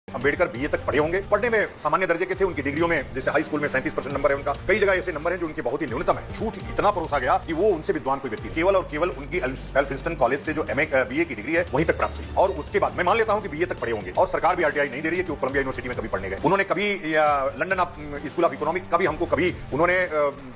Ambedkar BA तक पढ़े होंगे, पढ़ने में सामान्य दर्जे के थे, उनकी डिग्रियों में जैसे हाई स्कूल में 37% नंबर है उनका, कई जगह ऐसे नंबर हैं जो उनके बहुत ही न्यूनतम है। झूठ इतना परोसा गया कि वो उनसे विद्वान कोई व्यक्ति केवल और केवल उनकी एल्फिंस्टन कॉलेज से जो एमए बीए की डिग्री है वहीं तक प्राप्त हुई, और उसके बाद मैं मान लेता हूं कि बीए तक पढ़े होंगे, और सरकार भी आरटीआई नहीं दे रही है कि वो कोलंबिया यूनिवर्सिटी में कभी पढ़ने गए। उन्होंने कभी लंदन स्कूल ऑफ इकोनॉमिक्स का भी हमको कभी उन्होंने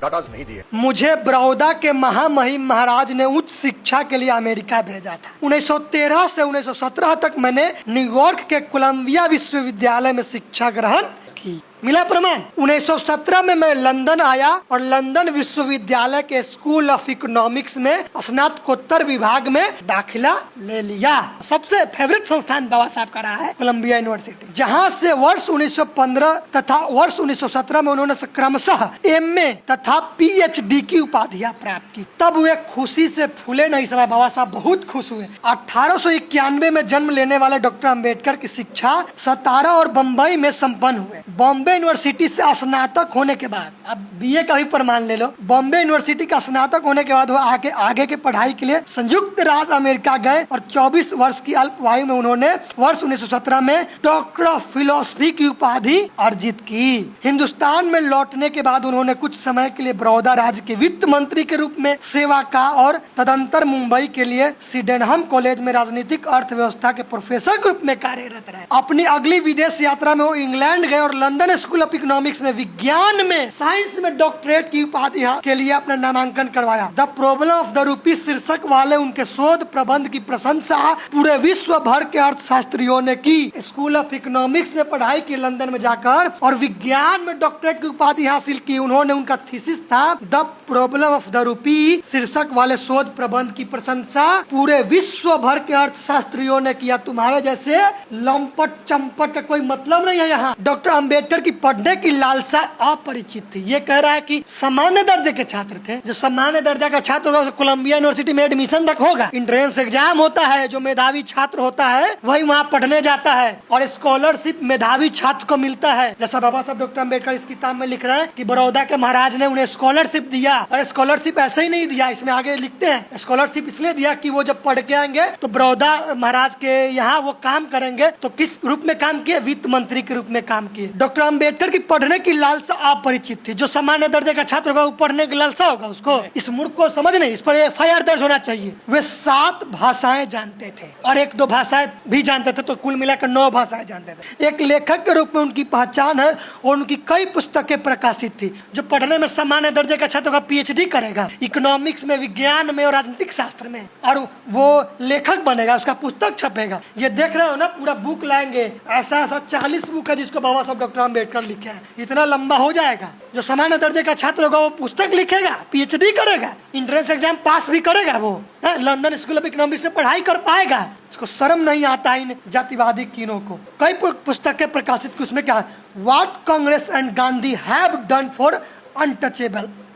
डाटाज नहीं दिए। मुझे बड़ौदा के महामहिम महाराज ने उच्च शिक्षा के लिए अमेरिका भेजा था। 1913 से 1917 तक मैंने न्यूयॉर्क के कोलंबिया विश्वविद्यालय में शिक्षा ग्रहण की। मिला प्रमाण। 1917 में मैं लंदन आया और लंदन विश्वविद्यालय के स्कूल ऑफ इकोनॉमिक्स में स्नातकोत्तर विभाग में दाखिला ले लिया। सबसे फेवरेट संस्थान बाबा साहब का रहा है कोलंबिया यूनिवर्सिटी, जहां से वर्ष 1915 तथा वर्ष 1917 में उन्होंने क्रमशः एमए तथा पीएचडी की उपाधियां प्राप्त की। तब वे खुशी से फूले नहीं समय, बाबा साहब बहुत खुश हुए। 1891 में जन्म लेने वाले डॉक्टर अम्बेडकर की शिक्षा सतारा और बम्बई में संपन्न हुए। बॉम्बे यूनिवर्सिटी से स्नातक होने के बाद, अब बीए का भी प्रमाण ले लो, बॉम्बे यूनिवर्सिटी का स्नातक होने के बाद वो आगे के पढ़ाई के लिए संयुक्त राज्य अमेरिका गए और 24 वर्ष की अल्पायु में उन्होंने वर्ष 1917 में डॉक्टर ऑफ फिलोसफी की उपाधि अर्जित की। हिंदुस्तान में लौटने के बाद उन्होंने कुछ समय के लिए बड़ौदा राज्य के वित्त मंत्री के रूप में सेवा का और तदंतर मुंबई के लिए सिडेनहम कॉलेज में राजनीतिक अर्थव्यवस्था के प्रोफेसर के रूप में कार्यरत रहे। अपनी अगली विदेश यात्रा में वो इंग्लैंड गए और लंदन स्कूल ऑफ इकोनॉमिक्स में विज्ञान में साइंस में डॉक्टरेट की उपाधि के लिए अपना नामांकन करवाया। The problem of the rupee शीर्षक वाले उनके शोध प्रबंध की प्रशंसा पूरे विश्व भर के अर्थशास्त्रियों ने की। स्कूल ऑफ इकोनॉमिक्स में पढ़ाई की लंदन में जाकर और विज्ञान में डॉक्टरेट की उपाधि हासिल की। उन्होंने उनका थीसिस था the problem of the rupee शीर्षक वाले शोध प्रबंध की प्रशंसा पूरे विश्व भर के अर्थशास्त्रियों ने किया। तुम्हारे जैसे लंपट चंपट का कोई मतलब नहीं है यहाँ। डॉक्टर अम्बेडकर की पढ़ने की लालसा अपरिचित थी। ये कह रहा है कि सामान्य दर्जे के छात्र थे, जो सामान्य दर्जा का छात्र होगा उसे कोलंबिया यूनिवर्सिटी में एडमिशन तक होगा। एंट्रेंस एग्जाम होता है, जो मेधावी छात्र होता है वही वहाँ पढ़ने जाता है, और स्कॉलरशिप मेधावी छात्र को मिलता है। जैसा बाबा साहब डॉक्टर अम्बेडकर इस किताब में लिख रहे हैं कि बड़ौदा के महाराज ने उन्हें स्कॉलरशिप दिया, और स्कॉलरशिप ऐसे ही नहीं दिया, इसमें आगे लिखते हैं स्कॉलरशिप इसलिए दिया कि वो जब पढ़ के आएंगे तो बड़ौदा महाराज के यहाँ वो काम करेंगे। तो किस रूप में काम किए? वित्त मंत्री के रूप में काम किए। डॉक्टर अम्बेडकर की पढ़ने की लालसा अपरिचित थी। जो सामान्य दर्जे का छात्र होगा वो पढ़ने की लालसा होगा उसको। इस मूर्ख को समझ नहीं, इस पर एफआईआर दर्ज होना चाहिए। वे 7 भाषाएं जानते थे और 1-2 भाषाएं भी जानते थे, तो कुल मिलाकर 9 भाषाएं जानते थे। एक लेखक के रूप में उनकी पहचान है और उनकी कई पुस्तकें प्रकाशित थी। जो पढ़ने में सामान्य दर्जे का छात्र होगा पीएचडी करेगा इकोनॉमिक्स में, विज्ञान में और राजनीतिक शास्त्र में, और वो लेखक बनेगा, उसका पुस्तक छपेगा। ये देख रहे हो ना, पूरा बुक लाएंगे, ऐसा 40 बुक है जिसको बाबा साहब डॉक्टर अम्बेडकर लिखे हैं। इतना लंबा हो जाएगा। जो सामान्य दर्जे का छात्र होगा वो पुस्तक लिखेगा, पीएचडी करेगा, एंट्रेंस एग्जाम पास भी करेगा, वो लंदन स्कूल ऑफ इकोनॉमिक्स में पढ़ाई कर पाएगा। इसको शर्म नहीं आता इन जातिवादी कीनों को। कई पुस्तकें प्रकाशित की, उसमें क्या, what Congress and Gandhi have done for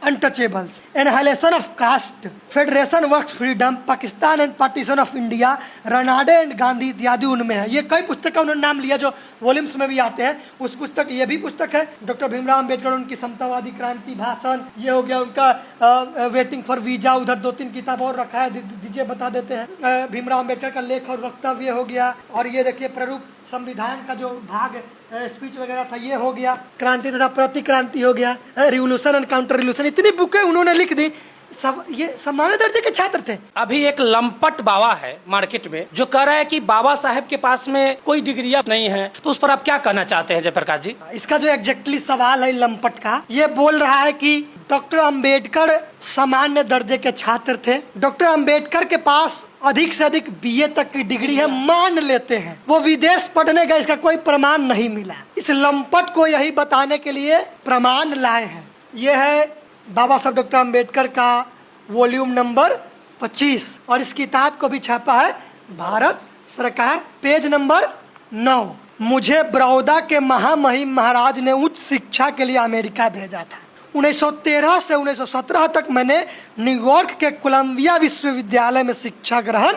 untouchables, annihilation of caste, federation works freedom, Pakistan and partition of India, Ranade and Gandhi इत्यादि उनमें है। ये कई पुस्तक उन्होंने नाम लिया जो वॉल्यूम्स में भी आते हैं। उस पुस्तक, ये भी पुस्तक है डॉक्टर भीमराव अम्बेडकर, उनकी समतावादी क्रांति भाषण, ये हो गया उनका वेटिंग फॉर वीजा। उधर 2-3 किताब और रखा है, दीजिए बता देते हैं। भीमराव अम्बेडकर का लेख और वक्तव्य हो गया, और ये देखिए प्रारूप संविधान का जो भाग स्पीच वगैरह था ये हो गया, क्रांति तथा प्रतिक्रांति हो गया, रिवोल्यूशन एंड काउंटर रिवोल्यूशन, इतनी बुकें उन्होंने लिख दी। सब ये सामान्य दर्जे के छात्र थे। अभी एक लंपट बाबा है मार्केट में जो कह रहा है कि बाबा साहेब के पास में कोई डिग्रियां नहीं है, तो उस पर आप क्या कहना चाहते हैं जयप्रकाश जी? इसका जो एग्जैक्टली सवाल है लंपट का, ये बोल रहा है कि डॉक्टर अम्बेडकर सामान्य दर्जे के छात्र थे। डॉक्टर अम्बेडकर के पास अधिक से अधिक बीए तक की डिग्री है, मान लेते हैं। वो विदेश पढ़ने गए, इसका कोई प्रमाण नहीं मिला। इस लंपट को यही बताने के लिए प्रमाण लाए हैं। ये है बाबा साहब डॉक्टर अम्बेडकर का वॉल्यूम नंबर 25, और इस किताब को भी छापा है भारत सरकार, पेज नंबर 9। मुझे बड़ौदा के महामहिम महाराज ने उच्च शिक्षा के लिए अमेरिका भेजा था। 1913 से 1917 तक मैंने न्यूयॉर्क के कोलंबिया विश्वविद्यालय में शिक्षा ग्रहण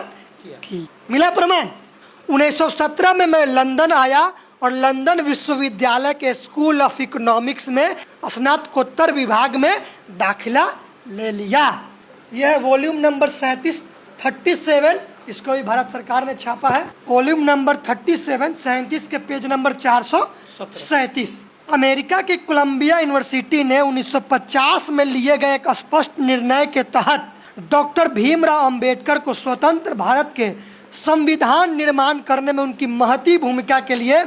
की। मिला प्रमाण। 1917 में मैं लंदन आया और लंदन विश्वविद्यालय के स्कूल ऑफ इकोनॉमिक्स में स्नातकोत्तर विभाग में दाखिला ले लिया। यह वॉल्यूम नंबर 37 इसको भी भारत सरकार ने छापा है, वॉल्यूम नंबर 37 के पेज नंबर 437। अमेरिका की कोलंबिया यूनिवर्सिटी ने 1950 में लिए गए एक स्पष्ट निर्णय के तहत डॉक्टर भीमराव अंबेडकर को स्वतंत्र भारत के संविधान निर्माण करने में उनकी महती भूमिका के लिए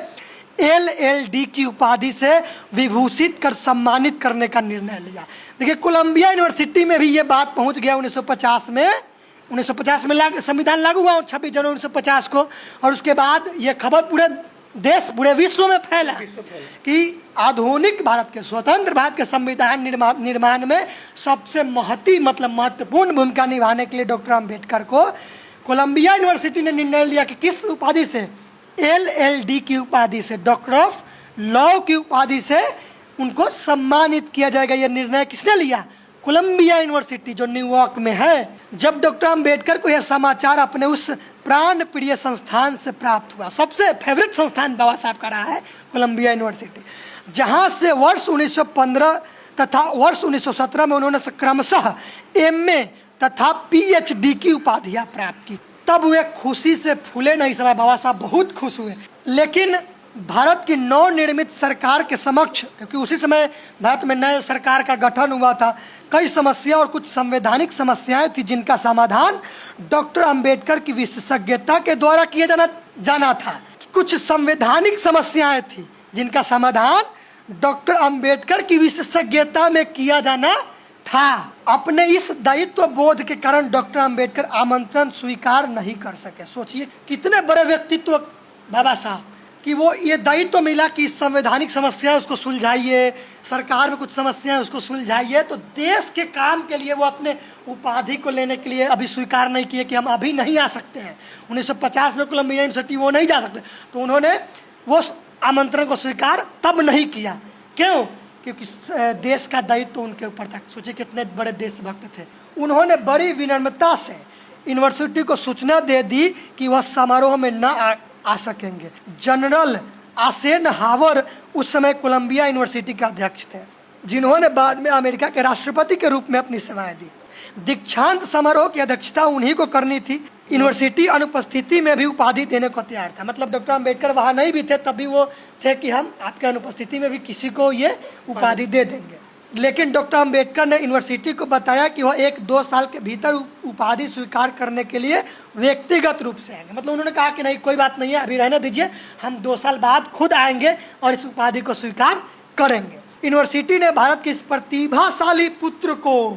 LLD की उपाधि से विभूषित कर सम्मानित करने का निर्णय लिया। देखिए, कोलंबिया यूनिवर्सिटी में भी ये बात पहुंच गया 1950 में संविधान लागू हुआ 26 जनवरी 1950 को, और उसके बाद ये खबर पूरे देश, पूरे विश्व में फैला कि आधुनिक भारत के, स्वतंत्र भारत के संविधान निर्माण में सबसे महत्वपूर्ण भूमिका निभाने के लिए डॉक्टर अम्बेडकर को कोलंबिया यूनिवर्सिटी ने निर्णय लिया कि किस उपाधि से, LLD की उपाधि से, डॉक्टर ऑफ लॉ की उपाधि से उनको सम्मानित किया जाएगा। यह निर्णय किसने लिया? कोलंबिया यूनिवर्सिटी जो न्यूयॉर्क में है। जब डॉक्टर अम्बेडकर को यह समाचार अपने उस प्राण प्रिय संस्थान से प्राप्त हुआ, सबसे फेवरेट संस्थान बाबा साहब का रहा है कोलंबिया यूनिवर्सिटी, जहां से वर्ष 1915 तथा वर्ष 1917 में उन्होंने क्रमशः MA तथा PhD की उपाधियां प्राप्त की, तब वे खुशी से फूले नहीं समय। बाबा साहब बहुत खुश हुए। लेकिन भारत की नवनिर्मित सरकार के समक्ष, क्योंकि उसी समय भारत में नए सरकार का गठन हुआ था, कई समस्या और कुछ संवैधानिक समस्याएं थी जिनका समाधान डॉक्टर अंबेडकर की विशेषज्ञता के द्वारा किया जाना था। कुछ संवैधानिक समस्याएं थी जिनका समाधान डॉक्टर अंबेडकर की विशेषज्ञता में किया जाना था। अपने इस दायित्व बोध के कारण डॉक्टर अंबेडकर आमंत्रण स्वीकार नहीं कर सके। सोचिए कितने बड़े व्यक्तित्व बाबा साहब, कि वो ये दायित्व मिला कि संवैधानिक समस्याएं उसको सुलझाइए, सरकार में कुछ समस्याएं उसको सुलझाइए, तो देश के काम के लिए वो अपने उपाधि को लेने के लिए अभी स्वीकार नहीं किए कि हम अभी नहीं आ सकते हैं। 1950 में कोलंबिया यूनिवर्सिटी वो नहीं जा सकते, तो उन्होंने वो आमंत्रण को स्वीकार तब नहीं किया। क्यों? क्योंकि देश का दायित्व उनके ऊपर था। सोचिए कितने बड़े देशभक्त थे। उन्होंने बड़ी विनम्रता से यूनिवर्सिटी को सूचना दे दी कि वह समारोह में न आ सकेंगे। जनरल आइजनहावर उस समय कोलंबिया यूनिवर्सिटी के अध्यक्ष थे, जिन्होंने बाद में अमेरिका के राष्ट्रपति के रूप में अपनी सेवाएं दी। दीक्षांत समारोह की अध्यक्षता उन्हीं को करनी थी। यूनिवर्सिटी अनुपस्थिति में भी उपाधि देने को तैयार था। मतलब डॉक्टर अम्बेडकर वहाँ नहीं भी थे, तब भी वो थे कि हम आपके अनुपस्थिति में भी किसी को ये उपाधि दे देंगे। लेकिन डॉक्टर अम्बेडकर ने यूनिवर्सिटी को बताया कि वह 1-2 साल के भीतर उपाधि स्वीकार करने के लिए व्यक्तिगत रूप से आएंगे। मतलब उन्होंने कहा कि नहीं, कोई बात नहीं है, अभी रहने दीजिए, हम 2 साल बाद खुद आएंगे और इस उपाधि को स्वीकार करेंगे। यूनिवर्सिटी ने भारत के इस प्रतिभाशाली पुत्र को,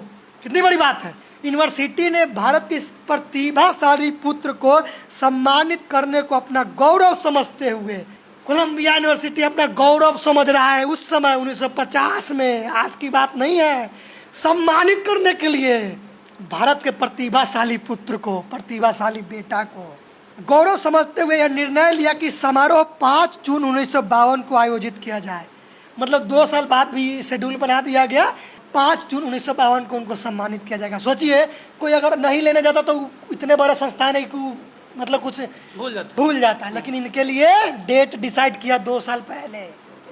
कितनी बड़ी बात है, यूनिवर्सिटी ने भारत के इस प्रतिभाशाली पुत्र को सम्मानित करने को अपना गौरव समझते हुए, कोलंबिया यूनिवर्सिटी अपना गौरव समझ रहा है उस समय 1950 में, आज की बात नहीं है, सम्मानित करने के लिए भारत के प्रतिभाशाली पुत्र को, प्रतिभाशाली बेटा को गौरव समझते हुए यह निर्णय लिया कि समारोह 5 जून 1952 को आयोजित किया जाए। मतलब 2 साल बाद भी शेड्यूल बना दिया गया, 5 जून 1952 को उनको सम्मानित किया जाएगा। सोचिए कोई अगर नहीं लेने जाता तो इतने बड़े संस्थान है कि मतलब कुछ भूल जाता है, लेकिन इनके लिए डेट डिसाइड किया 2 साल पहले।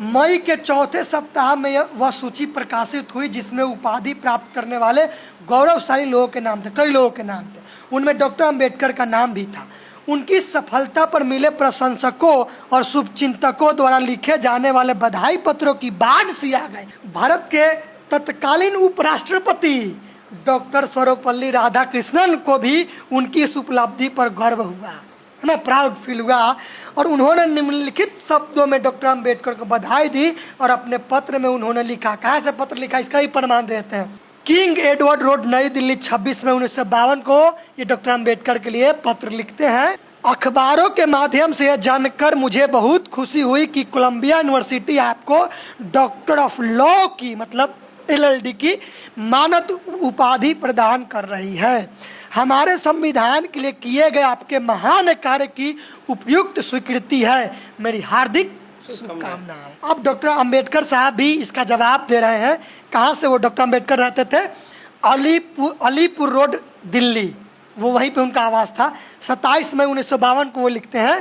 मई के चौथे सप्ताह में वह सूची प्रकाशित हुई जिसमें उपाधि प्राप्त करने वाले गौरवशाली लोगों के नाम थे, कई लोगों के नाम थे। उनमें डॉक्टर अम्बेडकर का नाम भी था। उनकी सफलता पर मिले प्रशंसकों और शुभचिंतकों द्वारा लिखे जाने वाले बधाई पत्रों की बाढ़ सी आ गई। भारत के तत्कालीन उपराष्ट्रपति डॉक्टर सर्वपल्ली राधाकृष्णन को भी उनकी इस उपलब्धि पर गर्व हुआ, है ना, प्राउड फील हुआ, और उन्होंने निम्नलिखित शब्दों में डॉक्टर अम्बेडकर को बधाई दी। और अपने पत्र में उन्होंने लिखा, कहाँ से पत्र लिखा इसका ही प्रमाण देते हैं। किंग एडवर्ड रोड, नई दिल्ली, 26 में 1952 को ये डॉक्टर अम्बेडकर के लिए पत्र लिखते हैं। अखबारों के माध्यम से यह जानकर मुझे बहुत खुशी हुई कि कोलंबिया यूनिवर्सिटी आपको डॉक्टर ऑफ लॉ की, मतलब LLD की मानद उपाधि प्रदान कर रही है। हमारे संविधान के लिए किए गए आपके महान कार्य की उपयुक्त स्वीकृति है। मेरी हार्दिक शुभकामनाएं। अब डॉक्टर अंबेडकर साहब भी इसका जवाब दे रहे हैं। कहाँ से वो डॉक्टर अंबेडकर रहते थे? अलीपुर रोड, दिल्ली, वो वहीं पे उनका आवास था। 27 मई 1952 को वो लिखते हैं,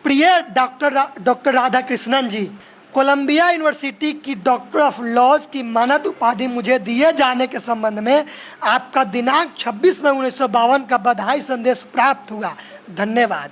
प्रिय डॉक्टर राधाकृष्णन जी, कोलंबिया यूनिवर्सिटी की डॉक्टर ऑफ लॉज की मानद उपाधि मुझे दिए जाने के संबंध में आपका दिनांक 26 मई 1952 का बधाई संदेश प्राप्त हुआ। धन्यवाद।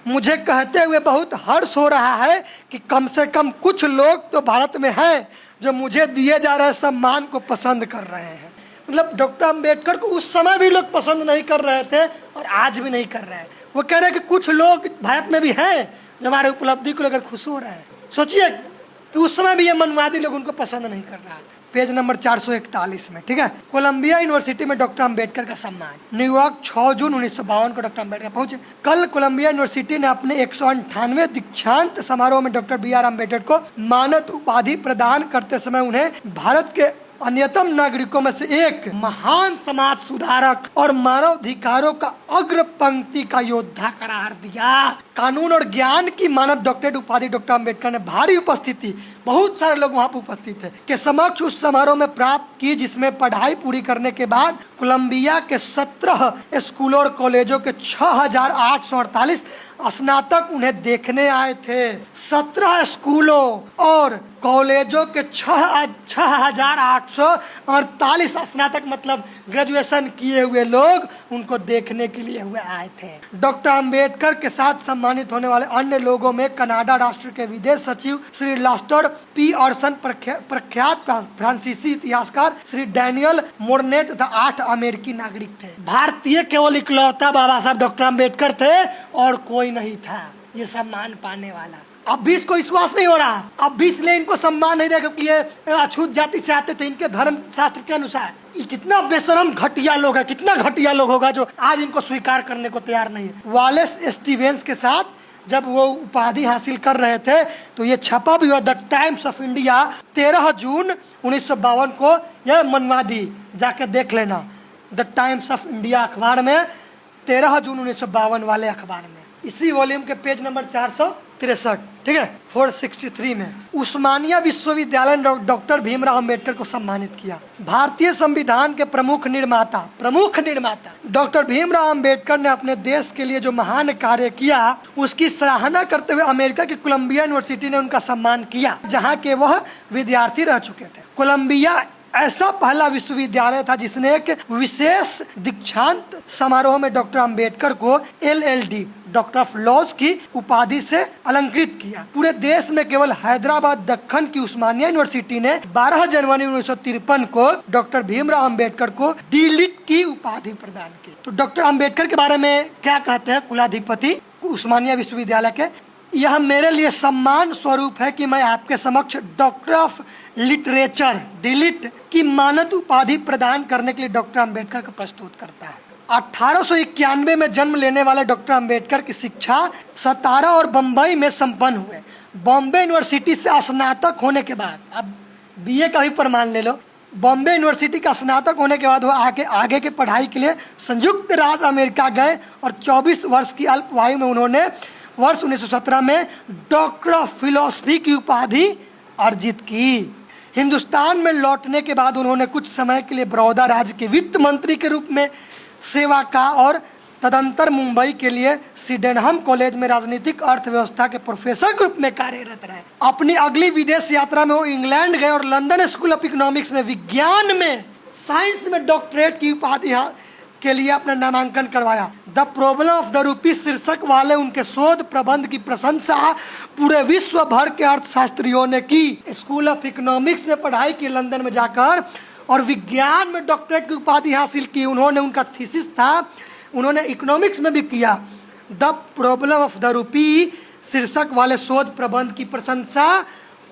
मुझे कहते हुए बहुत हर्ष हो रहा है कि कम से कम कुछ लोग तो भारत में हैं जो मुझे दिए जा रहे सम्मान को पसंद कर रहे हैं। मतलब डॉक्टर अम्बेडकर को उस समय भी लोग पसंद नहीं कर रहे थे और आज भी नहीं कर रहे हैं। वो कह रहे हैं कि कुछ लोग भारत में भी हैं जो हमारे उपलब्धि को लेकर खुश हो रहे हैं। सोचिए कि उस समय भी ये मनवादी लोग उनको पसंद नहीं कर रहा। पेज नंबर 441 में, ठीक है। कोलंबिया यूनिवर्सिटी में डॉक्टर अंबेडकर का सम्मान। न्यूयॉर्क 6 जून 1952 को डॉक्टर अंबेडकर पहुंचे। कल कोलंबिया यूनिवर्सिटी ने अपने 198वें दीक्षांत समारोह में डॉक्टर BR अम्बेडकर को मानद उपाधि प्रदान करते समय उन्हें भारत के अन्यतम नागरिकों में से एक, महान समाज सुधारक और मानवाधिकारों का अग्र पंक्ति का योद्धा करार दिया। कानून और ज्ञान की मानद डॉक्टरेट उपाधि डॉक्टर अम्बेडकर ने भारी उपस्थिति, बहुत सारे लोग वहां पर उपस्थित थे, के समक्ष उस समारोह में प्राप्त की, जिसमें पढ़ाई पूरी करने के बाद कोलंबिया के 17 स्कूलों और कॉलेजों के 6,848 स्नातक उन्हें देखने आए थे। 17 स्कूलों और कॉलेजों के 6,848 स्नातक मतलब ग्रेजुएशन किए हुए लोग उनको देखने के लिए हुए आए थे। डॉक्टर अंबेडकर के साथ सम्मानित होने वाले अन्य लोगों में कनाडा राष्ट्र के विदेश सचिव श्री लास्टर P. ऑर्सन, प्रख्यात फ्रांसीसी इतिहासकार श्री डैनियल मोरनेट तथा 8 अमेरिकी नागरिक थे। भारतीय केवल इकलौता बाबा साहब डॉक्टर अंबेडकर थे और कोई नहीं था ये सम्मान पाने वाला। अब भी इसको विश्वास नहीं हो रहा, अब भी इसलिए इनको सम्मान नहीं देगा क्योंकि ये अछूत जाति से आते थे। इनके धर्म शास्त्र के अनुसार ये कितना बेशरम घटिया लोग है, कितना घटिया लोग होगा जो आज इनको स्वीकार करने को तैयार नहीं है। वालेस स्टीवेंस के साथ जब वो उपाधि हासिल कर रहे थे तो ये छपा भी हुआ द टाइम्स ऑफ इंडिया 13 जून 1952 को। यह मनवादी जाके देख लेना, द टाइम्स ऑफ इंडिया अखबार में 13 जून 1952 वाले अखबार में, इसी वॉल्यूम के पेज नंबर 463, ठीक है, 463 में उस्मानिया विश्वविद्यालय ने डॉक्टर भीमराव अंबेडकर को सम्मानित किया। भारतीय संविधान के प्रमुख निर्माता डॉक्टर भीमराव अंबेडकर ने अपने देश के लिए जो महान कार्य किया उसकी सराहना करते हुए अमेरिका की कोलंबिया यूनिवर्सिटी ने उनका सम्मान किया, जहाँ के वह विद्यार्थी रह चुके थे। कोलंबिया ऐसा पहला विश्वविद्यालय था जिसने एक विशेष दीक्षांत समारोह में डॉक्टर अंबेडकर को LLD डॉक्टर ऑफ लॉज की उपाधि से अलंकृत किया। पूरे देश में केवल हैदराबाद दक्कन की उस्मानिया यूनिवर्सिटी ने 12 जनवरी 1953 को डॉक्टर भीमराव अंबेडकर को D.Litt की उपाधि प्रदान की। तो डॉक्टर अंबेडकर के बारे में क्या कहते हैं कुलाधिपति उस्मानिया विश्वविद्यालय के? यह मेरे लिए सम्मान स्वरूप है कि मैं आपके समक्ष डॉक्टर ऑफ लिटरेचर D.Litt की मानद उपाधि प्रदान करने के लिए डॉक्टर अंबेडकर को प्रस्तुत करता है। 1891 में जन्म लेने वाले डॉक्टर अंबेडकर की शिक्षा सतारा और बम्बई में संपन्न हुए। बॉम्बे यूनिवर्सिटी से स्नातक होने के बाद, अब BA का भी प्रमाण ले लो, बॉम्बे यूनिवर्सिटी का स्नातक होने के बाद वो आगे के पढ़ाई के लिए संयुक्त राज्य अमेरिका गए और 24 वर्ष की अल्पवायु में उन्होंने वर्ष 1917 में डॉक्टर ऑफ फिलॉसफी की उपाधि अर्जित की। हिंदुस्तान में लौटने के बाद उन्होंने कुछ समय के लिए बड़ौदा राज्य के वित्त मंत्री के रूप में सेवा का और तदंतर मुंबई के लिए सिडेनहम कॉलेज में राजनीतिक अर्थव्यवस्था के प्रोफेसर के रूप में कार्यरत रहे। अपनी अगली विदेश यात्रा में वो इंग्लैंड गए और लंदन स्कूल ऑफ इकोनॉमिक्स में विज्ञान में, साइंस में डॉक्टरेट की उपाधि के लिए अपना नामांकन करवाया। The problem of the rupee शीर्षक वाले उनके शोध प्रबंध की प्रशंसा पूरे विश्व भर के अर्थशास्त्रियों ने की। स्कूल ऑफ इकोनॉमिक्स में पढ़ाई की लंदन में जाकर और विज्ञान में डॉक्टरेट की उपाधि हासिल की। उन्होंने उनका थीसिस था, उन्होंने इकोनॉमिक्स में भी किया। The problem of the rupee शीर्षक वाले शोध प्रबंध की प्रशंसा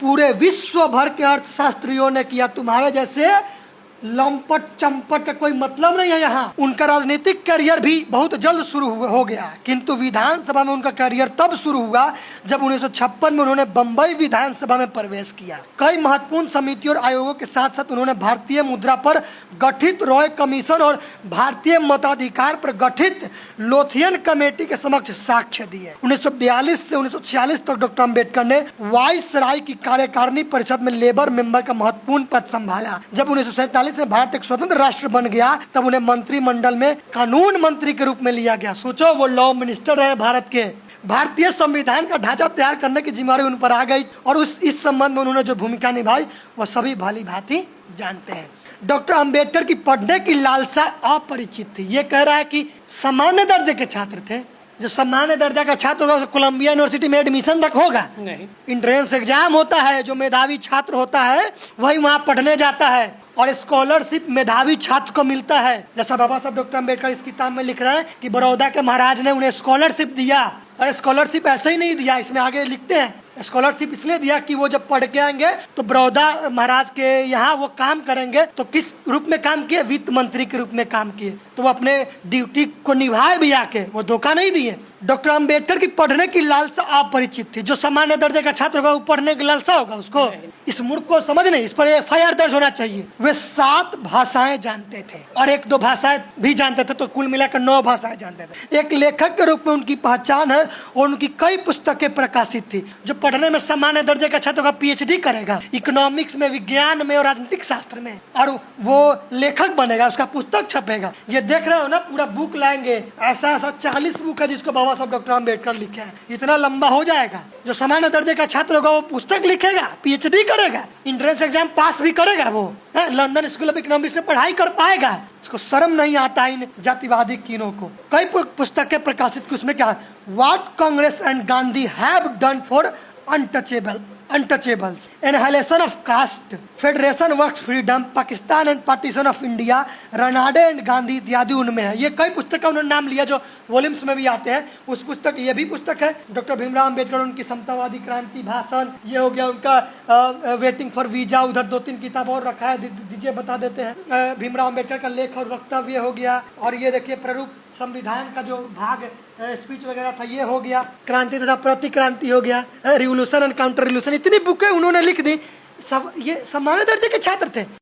पूरे विश्व भर के अर्थशास्त्रियों ने किया। तुम्हारे जैसे लंपट चंपट का कोई मतलब नहीं है यहाँ। उनका राजनीतिक करियर भी बहुत जल्द शुरू हो गया, किंतु विधानसभा में उनका करियर तब शुरू हुआ जब 1956 में उन्होंने बम्बई विधानसभा में प्रवेश किया। कई महत्वपूर्ण समितियों और आयोगों के साथ साथ उन्होंने भारतीय मुद्रा पर गठित रॉय कमीशन और भारतीय मताधिकार पर गठित लोथियन कमेटी के समक्ष साक्ष्य दिए। 1942 से 1946 तक डॉक्टर अम्बेडकर ने वाइसराय की कार्यकारिणी परिषद में लेबर मेंबर का महत्वपूर्ण पद संभाला। जब 1947 से भारत एक स्वतंत्र राष्ट्र बन गया तब उन्हें मंत्रिमंडल में कानून मंत्री के रूप में लिया गया। सोचो, वो लॉ मिनिस्टर रहे भारत के, भारतीय संविधान का ढांचा तैयार करने की जिम्मेदारी उन पर आ गई और इस संबंध में उन्होंने जो भूमिका निभाई वह सभी भली भांति जानते हैं। डॉक्टर अंबेडकर की पढ़ने की लालसा अपरिचित थी। ये कह रहा है कि सामान्य दर्जे के छात्र थे, जो सामान्य दर्जा का छात्र होगा कोलंबिया यूनिवर्सिटी में एडमिशन तक होगा नहीं। इंट्रेंस एग्जाम होता है, जो मेधावी छात्र होता है वही वहाँ पढ़ने जाता है और स्कॉलरशिप मेधावी छात्र को मिलता है। जैसा बाबा साहब डॉक्टर अंबेडकर इस किताब में लिख रहे हैं कि बड़ौदा के महाराज ने उन्हें स्कॉलरशिप दिया, और स्कॉलरशिप ऐसे ही नहीं दिया, इसमें आगे लिखते हैं स्कॉलरशिप इसलिए दिया कि वो जब पढ़ के आएंगे तो बड़ौदा महाराज के यहाँ वो काम करेंगे। तो किस रूप में काम किए? वित्त मंत्री के रूप में काम किए, तो वो अपने ड्यूटी को निभाए भी आके, वो धोखा नहीं दिए। डॉक्टर अंबेडकर की पढ़ने की लालसा अपरिचित थी। जो सामान्य दर्जे का छात्र होगा वो पढ़ने की लालसा होगा उसको, इस मूर्ख को समझ नहीं, इस पर FIR दर्ज होना चाहिए। वे 7 भाषाएं जानते थे और 1-2 भाषाएं भी जानते थे, तो कुल मिलाकर 9 भाषाएं जानते थे। एक लेखक के रूप में उनकी पहचान है और उनकी कई पुस्तकें प्रकाशित थी। जो पढ़ने में सामान्य दर्जे का छात्र होगा PhD करेगा इकोनॉमिक्स में, विज्ञान में और राजनीतिक शास्त्र में, और वो लेखक बनेगा, उसका पुस्तक छपेगा। ये देख रहे हो ना, पूरा बुक लाएंगे, ऐसा 40 बुक है जिसको बाबा साहब डॉक्टर अंबेडकर लिखे हैं, इतना लंबा हो जाएगा। जो सामान्य दर्जे का छात्र होगा वो पुस्तक लिखेगा, PhD करेगा, इंट्रेंस एग्जाम पास भी करेगा, वो लंदन स्कूल ऑफ इकोनॉमिक्स में पढ़ाई कर पाएगा। इसको शर्म नहीं आता इन जातिवादी कीनों को। कई पुस्तकें प्रकाशित की, उसमें क्या, what Congress and Gandhi have done for untouchables, annihilation of caste, federation works freedom, Pakistan and partition of India, Ranade and Gandhi इत्यादि उनमें है। ये कई पुस्तक उन्होंने नाम लिया जो वॉल्यूम्स में भी आते हैं। उस पुस्तक, ये भी पुस्तक है डॉक्टर भीमराव अंबेडकर, उनकी समतावादी क्रांति भाषण, ये हो गया उनका वेटिंग फॉर वीजा, उधर 2-3 किताब और रखा है, दीजिए बता देते हैं। भीमराव अंबेडकर का लेख और वक्तव्य हो गया, और ये देखिए प्रारूप संविधान का जो भाग स्पीच वगैरह था ये हो गया, क्रांति तथा प्रतिक्रांति हो गया, रिवोल्यूशन एंड काउंटर रिवोल्यूशन, इतनी बुकें उन्होंने लिख दी। सब ये सामान्य दर्जे के छात्र थे।